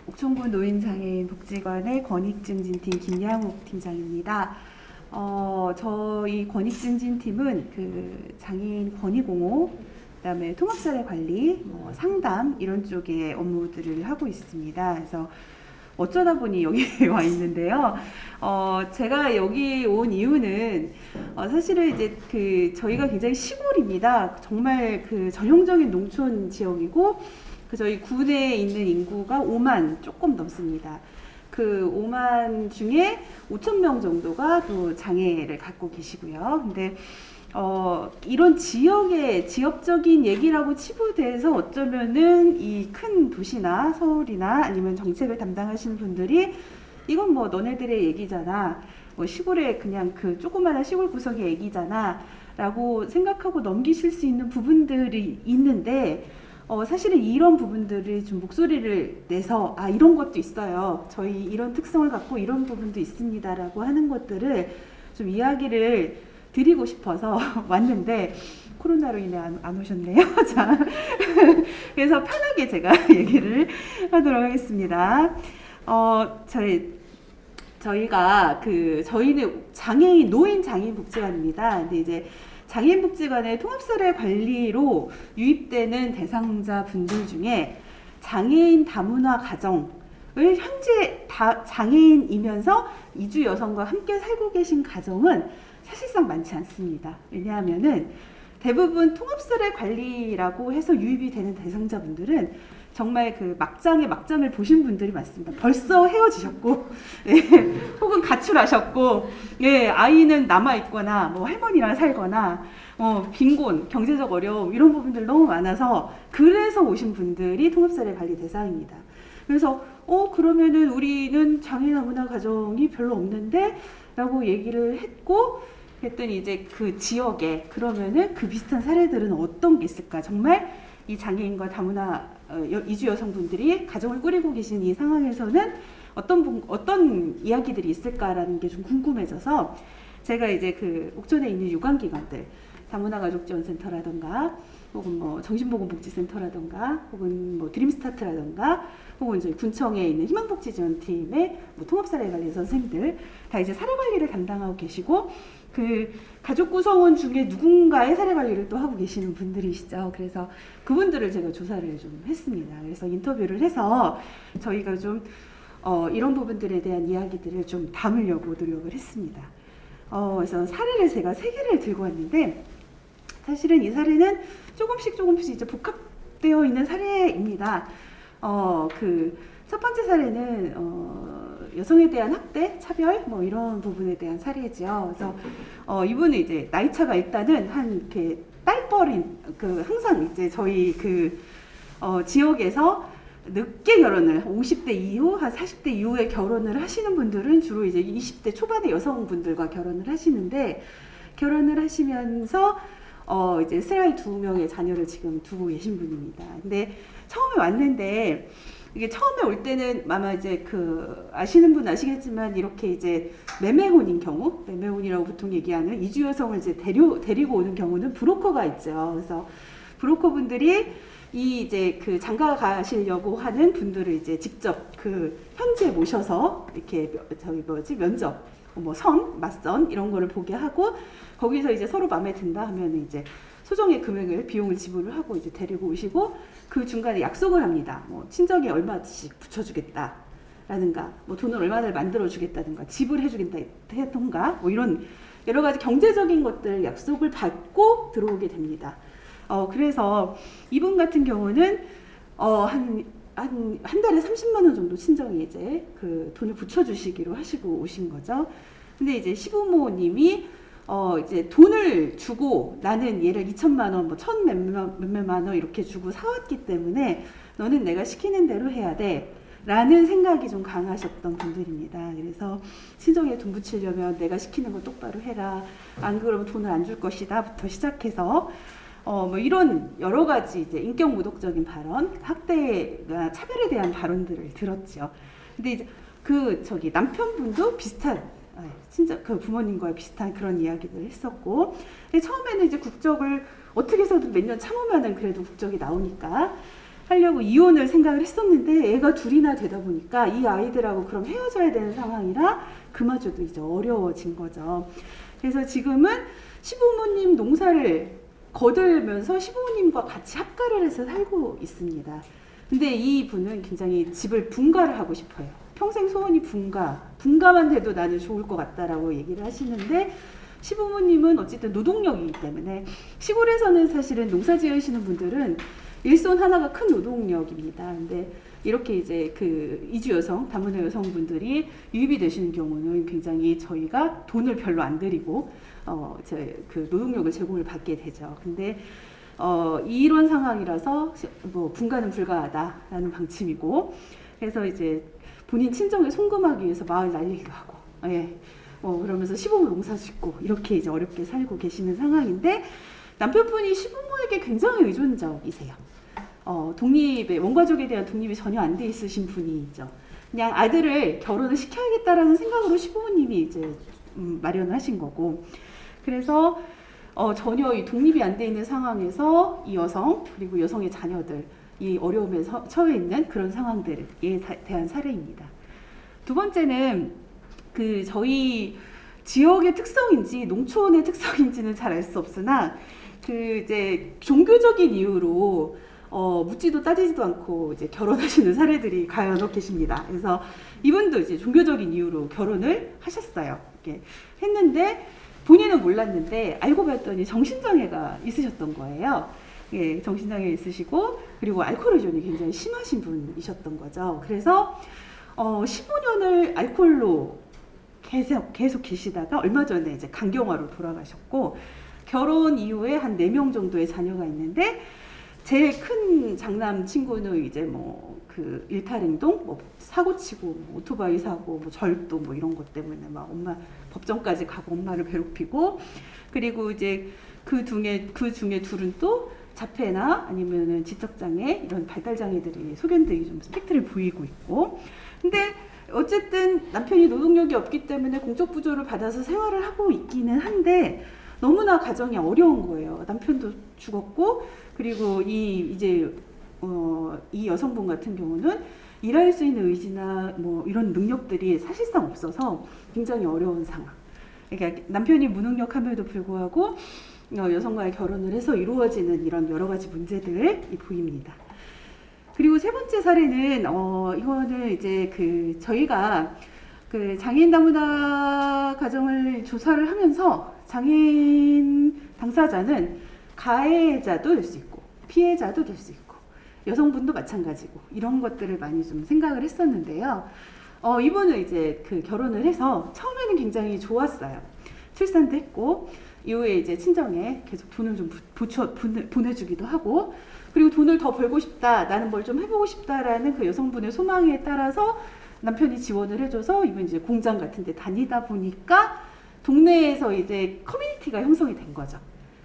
옥천군 노인장애인 복지관의 권익증진팀 김양욱 팀장입니다. 저희 권익증진팀은 그 장애인 권익옹호, 그다음에 통합사례 관리, 상담 이런 쪽의 업무들을 하고 있습니다. 그래서 어쩌다 보니 여기 와 있는데요. 제가 여기 온 이유는 사실은 이제 그 저희가 굉장히 시골입니다. 정말 그 전형적인 농촌 지역이고 그 저희 군에 있는 인구가 5만 조금 넘습니다. 그 5만 중에 5천 명 정도가 또 장애를 갖고 계시고요. 근데 이런 지역의 지역적인 얘기라고 치부돼서 어쩌면은 이 큰 도시나 서울이나 아니면 정책을 담당하시는 분들이 이건 뭐 너네들의 얘기잖아, 뭐 시골의 그냥 그 조그마한 시골 구석의 얘기잖아 라고 생각하고 넘기실 수 있는 부분들이 있는데 사실은 이런 부분들이 좀 목소리를 내서 이런 것도 있어요, 저희 이런 특성을 갖고 이런 부분도 있습니다 라고 하는 것들을 좀 이야기를 드리고 싶어서 왔는데 코로나로 인해 안 오셨네요. 자, 그래서 편하게 제가 얘기를 하도록 하겠습니다. 저희가 저희는 노인 장애인 복지관입니다. 근데 이제 장애인 복지관의 통합사례 관리로 유입되는 대상자 분들 중에 장애인 다문화 가정을 현재 장애인이면서 이주 여성과 함께 살고 계신 가정은 사실상 많지 않습니다. 왜냐하면은 대부분 통합사례 관리라고 해서 유입이 되는 대상자분들은 정말 그 막장을 보신 분들이 많습니다. 벌써 헤어지셨고, 예, 혹은 가출하셨고, 예, 아이는 남아있거나, 뭐 할머니랑 살거나, 빈곤, 경제적 어려움, 이런 부분들 너무 많아서, 그래서 오신 분들이 통합사례 관리 대상입니다. 그래서, 그러면은 우리는 장애인 다문화 가정이 별로 없는데? 라고 얘기를 했더니 이제 그 지역에 그러면은 그 비슷한 사례들은 어떤 게 있을까? 정말 이 장애인과 다문화 이주 여성분들이 가정을 꾸리고 계신 이 상황에서는 어떤 이야기들이 있을까라는 게 좀 궁금해져서 제가 이제 그 옥천에 있는 유관기관들, 다문화 가족지원센터라던가 혹은 뭐 정신보건복지센터라던가 혹은 뭐 드림스타트라던가 혹은 이제 군청에 있는 희망복지지원팀의 뭐 통합사례 관리 선생님들 다 이제 사례 관리를 담당하고 계시고 그 가족 구성원 중에 누군가의 사례 관리를 또 하고 계시는 분들이시죠. 그래서 그분들을 제가 조사를 좀 했습니다. 그래서 인터뷰를 해서 저희가 좀 이런 부분들에 대한 이야기들을 좀 담으려고 노력을 했습니다. 그래서 사례를 제가 3개를 들고 왔는데 사실은 이 사례는 조금씩 이제 복합되어 있는 사례입니다. 첫 번째 사례는 여성에 대한 학대, 차별 뭐 이런 부분에 대한 사례죠. 그래서 이분은 이제 나이 차가 일단은 한 이렇게 딸뻘인 항상 이제 저희 지역에서 늦게 결혼을 50대 이후 한 40대 이후에 결혼을 하시는 분들은 주로 이제 20대 초반의 여성분들과 결혼을 하시는데 결혼을 하시면서 이제 슬아이 2명의 자녀를 지금 두고 계신 분입니다. 근데 처음에 왔는데 이게 처음에 올 때는 아마 이제 아시는 분 아시겠지만 이렇게 이제 매매혼이라고 보통 얘기하는 이주 여성을 이제 데리고 오는 경우는 브로커가 있죠. 그래서 브로커 분들이 이제 장가 가시려고 하는 분들을 이제 직접 현지에 모셔서 이렇게 면접, 맞선 이런 거를 보게 하고 거기서 이제 서로 마음에 든다 하면 이제 소정의 비용을 지불을 하고 이제 데리고 오시고 그 중간에 약속을 합니다. 뭐 친정에 얼마씩 붙여주겠다라든가, 뭐 돈을 얼마를 만들어주겠다든가, 집을 해주겠다든가, 뭐 이런 여러 가지 경제적인 것들 약속을 받고 들어오게 됩니다. 그래서 이분 같은 경우는 한 달에 30만 원 정도 친정에 이제 돈을 붙여주시기로 하시고 오신 거죠. 근데 이제 시부모님이 이제 돈을 주고 나는 얘를 2천만 원, 뭐 1,000 몇몇만 원 이렇게 주고 사왔기 때문에 너는 내가 시키는 대로 해야 돼 라는 생각이 좀 강하셨던 분들입니다. 그래서 친정에 돈 붙이려면 내가 시키는 거 똑바로 해라, 안 그러면 돈을 안 줄 것이다 부터 시작해서 뭐 이런 여러 가지 이제 인격 모독적인 발언, 학대나 차별에 대한 발언들을 들었죠. 근데 이제 남편분도 비슷한, 진짜 부모님과 비슷한 그런 이야기를 했었고, 근데 처음에는 이제 국적을 어떻게 해서든 몇 년 참으면은 그래도 국적이 나오니까 하려고 이혼을 생각을 했었는데 애가 둘이나 되다 보니까 이 아이들하고 그럼 헤어져야 되는 상황이라 그마저도 이제 어려워진 거죠. 그래서 지금은 시부모님 농사를 거들면서 시부모님과 같이 합가를 해서 살고 있습니다. 근데 이 분은 굉장히 집을 분가를 하고 싶어요. 평생 소원이 분가만 돼도 나는 좋을 것 같다라고 얘기를 하시는데, 시부모님은 어쨌든 노동력이기 때문에, 시골에서는 사실은 농사 지으시는 분들은 일손 하나가 큰 노동력입니다. 근데 이렇게 이제 그 이주 여성, 다문화 여성분들이 유입이 되시는 경우는 굉장히 저희가 돈을 별로 안 들이고 그 노동력을 제공을 받게 되죠. 근데 이런 상황이라서 뭐 분가는 불가하다라는 방침이고, 그래서 이제 본인 친정에 송금하기 위해서 마을 날리기도 하고, 예, 그러면서 시부모 농사 짓고 이렇게 이제 어렵게 살고 계시는 상황인데, 남편분이 시부모에게 굉장히 의존적이세요. 독립에, 원가족에 대한 독립이 전혀 안 돼 있으신 분이죠. 그냥 아들을 결혼을 시켜야겠다라는 생각으로 시부모님이 이제 마련을 하신 거고, 그래서 전혀 이 독립이 안 돼 있는 상황에서 이 여성, 그리고 여성의 자녀들, 이 어려움에 처해 있는 그런 상황들에 대한 사례입니다. 두 번째는 그 저희 지역의 특성인지 농촌의 특성인지는 잘 알 수 없으나, 그 이제 종교적인 이유로 묻지도 따지지도 않고 이제 결혼하시는 사례들이 간혹 계십니다. 그래서 이분도 이제 종교적인 이유로 결혼을 하셨어요. 이렇게 했는데 본인은 몰랐는데 알고 봤더니 정신장애가 있으셨던 거예요. 예, 정신장애 있으시고, 그리고 알코올 의존이 굉장히 심하신 분이셨던 거죠. 그래서 15년을 알코올로 계속 계시다가 얼마 전에 이제 간경화로 돌아가셨고, 결혼 이후에 한 4명 정도의 자녀가 있는데, 제일 큰 장남 친구는 이제 뭐 그 일탈행동, 뭐 사고 치고, 뭐 오토바이 사고, 뭐 절도, 뭐 이런 것 때문에 막 엄마 법정까지 가고 엄마를 괴롭히고, 그리고 이제 그 중에 둘은 또 자폐나 아니면은 지적장애, 이런 발달장애들이 소견들이 좀 스펙트를 보이고 있고, 근데 어쨌든 남편이 노동력이 없기 때문에 공적 부조를 받아서 생활을 하고 있기는 한데, 너무나 가정이 어려운 거예요. 남편도 죽었고, 그리고 이 여성분 같은 경우는 일할 수 있는 의지나 뭐 이런 능력들이 사실상 없어서 굉장히 어려운 상황. 그러니까 남편이 무능력함에도 불구하고 여성과의 결혼을 해서 이루어지는 이런 여러 가지 문제들이 보입니다. 그리고 세 번째 사례는 이거는 이제 그 저희가 그 장애인 다문화 가정을 조사를 하면서, 장애인 당사자는 가해자도 될 수 있고 피해자도 될 수 있고 여성분도 마찬가지고, 이런 것들을 많이 좀 생각을 했었는데요. 이분은 이제 그 결혼을 해서 처음에는 굉장히 좋았어요. 출산도 했고, 이후에 이제 친정에 계속 돈을 좀 보내주기도 하고, 그리고 돈을 더 벌고 싶다, 나는 뭘 좀 해보고 싶다라는 그 여성분의 소망에 따라서 남편이 지원을 해줘서 이분 이제 공장 같은 데 다니다 보니까 동네에서 이제 커뮤니티가 형성이 된 거죠.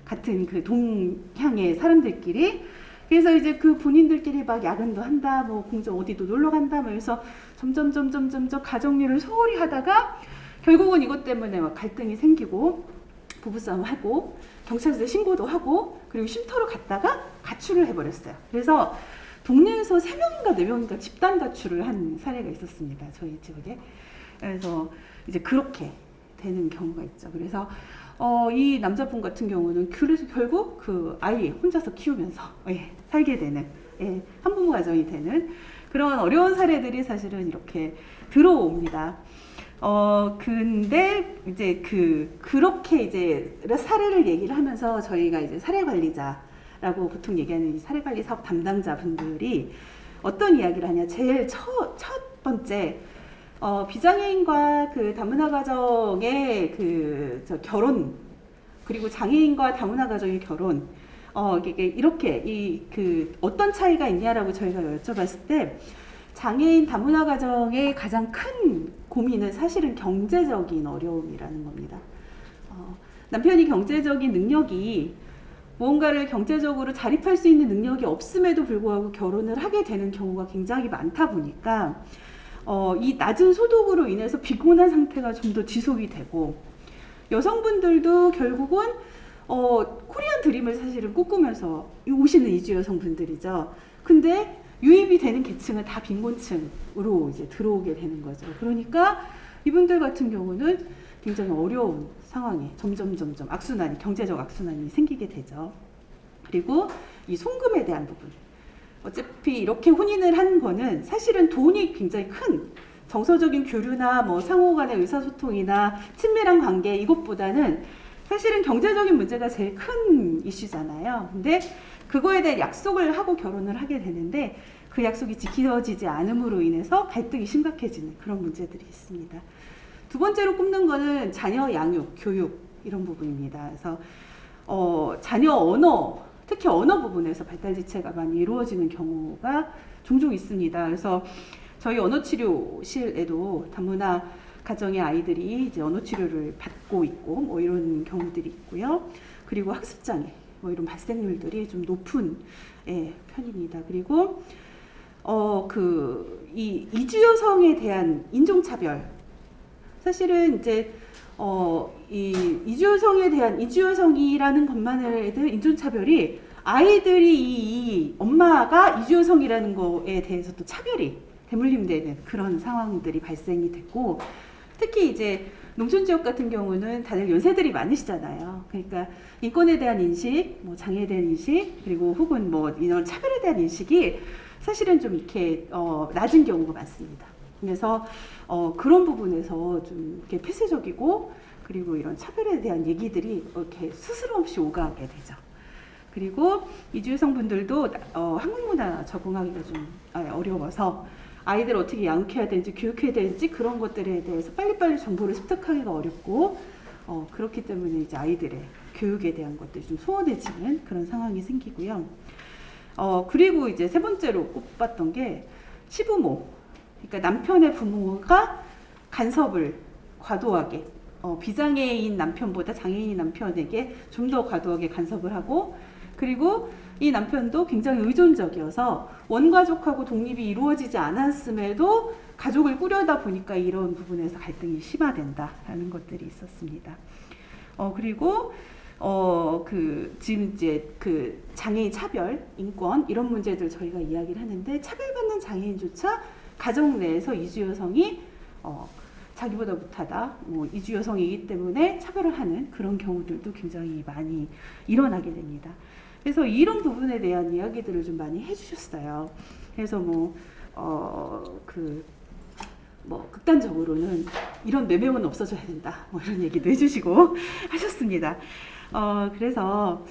같은 그 동향의 사람들끼리. 그래서 이제 그 본인들끼리 막 야근도 한다, 뭐 공장 어디도 놀러 간다, 뭐 해서 점점 가정일을 소홀히 하다가 결국은 이것 때문에 막 갈등이 생기고 부부싸움 하고 경찰서에 신고도 하고, 그리고 쉼터로 갔다가 가출을 해버렸어요. 그래서 동네에서 3명인가 4명인가 집단 가출을 한 사례가 있었습니다, 저희 지역에. 그래서 이제 그렇게 되는 경우가 있죠. 그래서 이 남자분 같은 경우는 그래서 결국 그 아이 혼자서 키우면서 살게 되는, 한부모 가정이 되는 그런 어려운 사례들이 사실은 이렇게 들어옵니다. 근데 이제 그렇게 이제 사례를 얘기를 하면서 저희가 이제 사례 관리자라고 보통 얘기하는 이 사례 관리 사업 담당자분들이 어떤 이야기를 하냐. 제일 첫 번째, 비장애인과 그 다문화 가정의 결혼, 그리고 장애인과 다문화 가정의 결혼, 이렇게 어떤 차이가 있냐라고 저희가 여쭤봤을 때, 장애인 다문화 가정의 가장 큰 고민은 사실은 경제적인 어려움이라는 겁니다. 남편이 경제적인 능력이, 무언가를 경제적으로 자립할 수 있는 능력이 없음에도 불구하고 결혼을 하게 되는 경우가 굉장히 많다 보니까 이 낮은 소득으로 인해서 피곤한 상태가 좀 더 지속이 되고, 여성분들도 결국은 코리안 드림을 사실은 꿈꾸면서 오시는 이주 여성분들이죠. 근데 유입이 되는 계층은 다 빈곤층으로 이제 들어오게 되는 거죠. 그러니까 이분들 같은 경우는 굉장히 어려운 상황에 점점 악순환이, 경제적 악순환이 생기게 되죠. 그리고 이 송금에 대한 부분. 어차피 이렇게 혼인을 한 거는 사실은 돈이 굉장히 큰 정서적인 교류나 뭐 상호 간의 의사소통이나 친밀한 관계 이것보다는 사실은 경제적인 문제가 제일 큰 이슈잖아요. 근데 그거에 대한 약속을 하고 결혼을 하게 되는데 그 약속이 지켜지지 않음으로 인해서 갈등이 심각해지는 그런 문제들이 있습니다. 두 번째로 꼽는 거는 자녀 양육, 교육 이런 부분입니다. 그래서 자녀 언어, 특히 언어 부분에서 발달 지체가 많이 이루어지는 경우가 종종 있습니다. 그래서 저희 언어치료실에도 다문화 가정의 아이들이 이제 언어치료를 받고 있고 뭐 이런 경우들이 있고요. 그리고 학습장애 뭐 이런 발생률들이 좀 높은 편입니다. 그리고 이 이주 여성에 대한 인종차별, 사실은 이제 이 이주 여성에 대한 이주 여성이라는 것만을 해도 인종차별이 아이들이 이 엄마가 이주 여성이라는 거에 대해서 또 차별이 대물림되는 그런 상황들이 발생이 됐고, 특히 이제 농촌 지역 같은 경우는 다들 연세들이 많으시잖아요. 그러니까 인권에 대한 인식, 뭐 장애에 대한 인식, 그리고 혹은 뭐 이런 차별에 대한 인식이 사실은 좀 이렇게 낮은 경우가 많습니다. 그래서 그런 부분에서 좀 이렇게 폐쇄적이고, 그리고 이런 차별에 대한 얘기들이 이렇게 스스럼 없이 오가게 되죠. 그리고 이주 여성분들도 한국 문화 적응하기가 좀 어려워서 아이들 어떻게 양육해야 되는지 교육해야 되는지 그런 것들에 대해서 빨리빨리 정보를 습득하기가 어렵고, 그렇기 때문에 이제 아이들의 교육에 대한 것들이 좀 소원해지는 그런 상황이 생기고요. 그리고 이제 세 번째로 꼽았던 게 시부모, 그러니까 남편의 부모가 간섭을 과도하게, 비장애인 남편보다 장애인 남편에게 좀 더 과도하게 간섭을 하고, 그리고 이 남편도 굉장히 의존적이어서 원가족하고 독립이 이루어지지 않았음에도 가족을 꾸려다 보니까 이런 부분에서 갈등이 심화된다라는 것들이 있었습니다. 그리고 지금 이제 그 장애인 차별, 인권 이런 문제들 저희가 이야기를 하는데, 차별받는 장애인조차 가정 내에서 이주 여성이 자기보다 못하다, 뭐 이주 여성이기 때문에 차별을 하는 그런 경우들도 굉장히 많이 일어나게 됩니다. 그래서 이런 부분에 대한 이야기들을 좀 많이 해주셨어요. 그래서 극단적으로는 이런 매매원은 없어져야 된다, 뭐 이런 얘기도 해주시고 하셨습니다. 그래서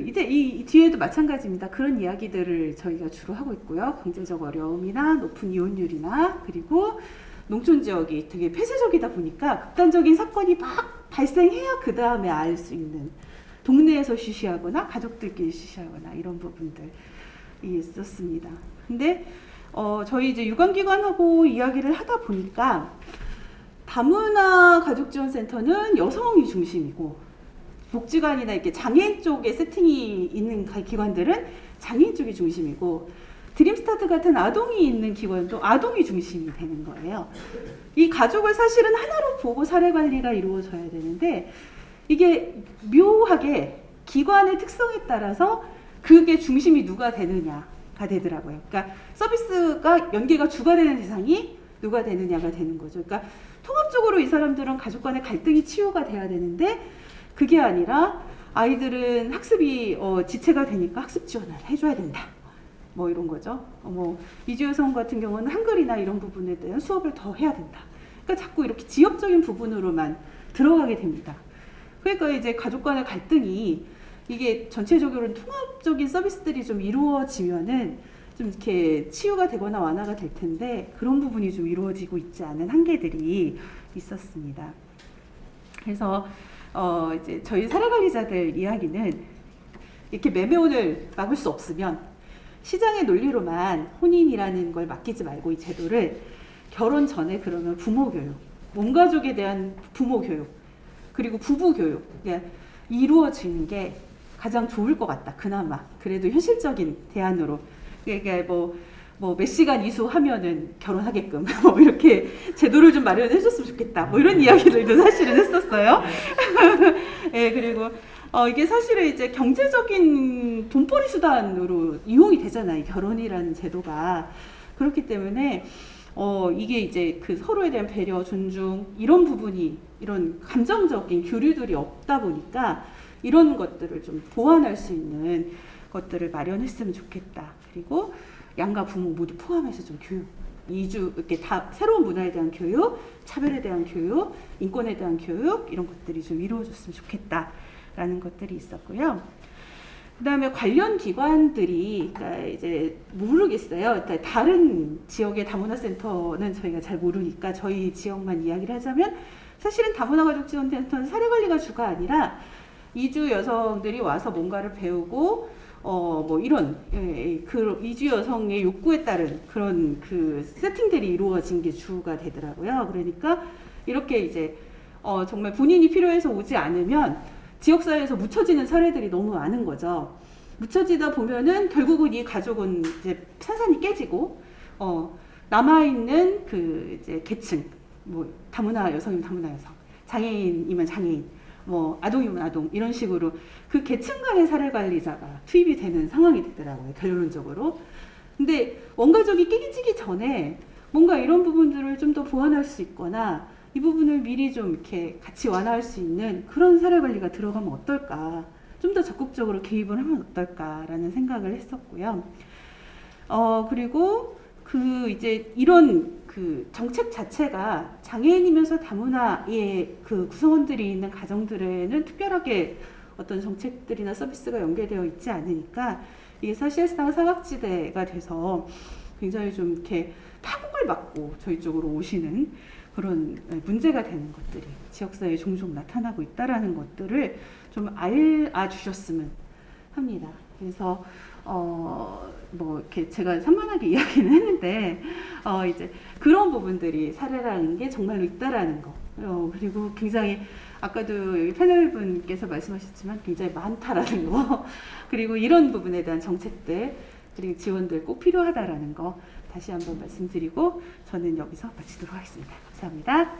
이제 이 뒤에도 마찬가지입니다. 그런 이야기들을 저희가 주로 하고 있고요. 경제적 어려움이나 높은 이혼율이나, 그리고 농촌 지역이 되게 폐쇄적이다 보니까 극단적인 사건이 막 발생해야 그 다음에 알 수 있는, 동네에서 쉬쉬하거나 가족들끼리 쉬쉬하거나 이런 부분들이 있었습니다. 근데 저희 이제 유관기관하고 이야기를 하다 보니까 다문화 가족지원센터는 여성이 중심이고, 복지관이나 이렇게 장애인 쪽에 세팅이 있는 기관들은 장애인 쪽이 중심이고, 드림스타트 같은 아동이 있는 기관도 아동이 중심이 되는 거예요. 이 가족을 사실은 하나로 보고 사례 관리가 이루어져야 되는데, 이게 묘하게 기관의 특성에 따라서 그게 중심이 누가 되느냐가 되더라고요. 그러니까 서비스가 연계가 주가 되는 대상이 누가 되느냐가 되는 거죠. 그러니까 통합적으로 이 사람들은 가족 간의 갈등이 치유가 돼야 되는데, 그게 아니라 아이들은 학습이 지체가 되니까 학습 지원을 해줘야 된다, 뭐 이런 거죠. 이주 여성 같은 경우는 한글이나 이런 부분에 대한 수업을 더 해야 된다. 그러니까 자꾸 이렇게 지역적인 부분으로만 들어가게 됩니다. 그러니까 이제 가족 간의 갈등이, 이게 전체적으로 통합적인 서비스들이 좀 이루어지면은 좀 이렇게 치유가 되거나 완화가 될 텐데, 그런 부분이 좀 이루어지고 있지 않은 한계들이 있었습니다. 그래서 이제 저희 사례관리자들 이야기는, 이렇게 매매혼을 막을 수 없으면 시장의 논리로만 혼인이라는 걸 맡기지 말고 이 제도를 결혼 전에 그러면 부모 교육, 몸가족에 대한 부모 교육, 그리고 부부 교육 이루어지는 게 가장 좋을 것 같다. 그나마 그래도 현실적인 대안으로, 그러니까 뭐 몇 시간 이수하면은 결혼하게끔 뭐 이렇게 제도를 좀 마련해 줬으면 좋겠다, 뭐 이런 이야기들도 사실은 했었어요. 예, 그리고 이게 사실은 이제 경제적인 돈벌이 수단으로 이용이 되잖아요. 이 결혼이라는 제도가. 그렇기 때문에 이게 이제 그 서로에 대한 배려, 존중 이런 부분이 이런 감정적인 교류들이 없다 보니까 이런 것들을 좀 보완할 수 있는 것들을 마련했으면 좋겠다. 그리고 양가 부모 모두 포함해서 좀 교육, 이렇게 다 새로운 문화에 대한 교육, 차별에 대한 교육, 인권에 대한 교육 이런 것들이 좀 이루어졌으면 좋겠다라는 것들이 있었고요. 그다음에 관련 기관들이 그러니까 이제 모르겠어요. 그러니까 다른 지역의 다문화센터는 저희가 잘 모르니까 저희 지역만 이야기를 하자면 사실은 다문화가족지원센터는 사례관리가 주가 아니라 이주 여성들이 와서 뭔가를 배우고 뭐 이런 그 이주 여성의 욕구에 따른 그런 그 세팅들이 이루어진 게 주가 되더라고요. 그러니까 이렇게 이제 정말 본인이 필요해서 오지 않으면 지역사회에서 묻혀지는 사례들이 너무 많은 거죠. 묻혀지다 보면은 결국은 이 가족은 이제 산산이 깨지고 남아있는 그 이제 계층, 뭐 다문화 여성이면 다문화 여성, 장애인이면 장애인, 뭐 아동이면 아동 이런 식으로 그 계층 간의 사례 관리자가 투입이 되는 상황이 되더라고요. 결론적으로. 근데 원가족이 깨지기 전에 뭔가 이런 부분들을 좀 더 보완할 수 있거나 이 부분을 미리 좀 이렇게 같이 완화할 수 있는 그런 사례 관리가 들어가면 어떨까? 좀 더 적극적으로 개입을 하면 어떨까라는 생각을 했었고요. 그리고 그 이제 이런 그 정책 자체가 장애인이면서 다문화의 그 구성원들이 있는 가정들에는 특별하게 어떤 정책들이나 서비스가 연계되어 있지 않으니까 이게 사실상 사각지대가 돼서 굉장히 좀 이렇게 파국을 맞고 저희 쪽으로 오시는 그런 문제가 되는 것들이 지역사회에 종종 나타나고 있다라는 것들을 좀 알아주셨으면 합니다. 그래서 뭐 이렇게 제가 산만하게 이야기는 했는데 이제 그런 부분들이 사례라는 게 정말로 있다라는 거. 그리고 굉장히 아까도 여기 패널 분께서 말씀하셨지만 굉장히 많다라는 거. 그리고 이런 부분에 대한 정책들 그리고 지원들 꼭 필요하다라는 거 다시 한번 말씀드리고 저는 여기서 마치도록 하겠습니다. 감사합니다.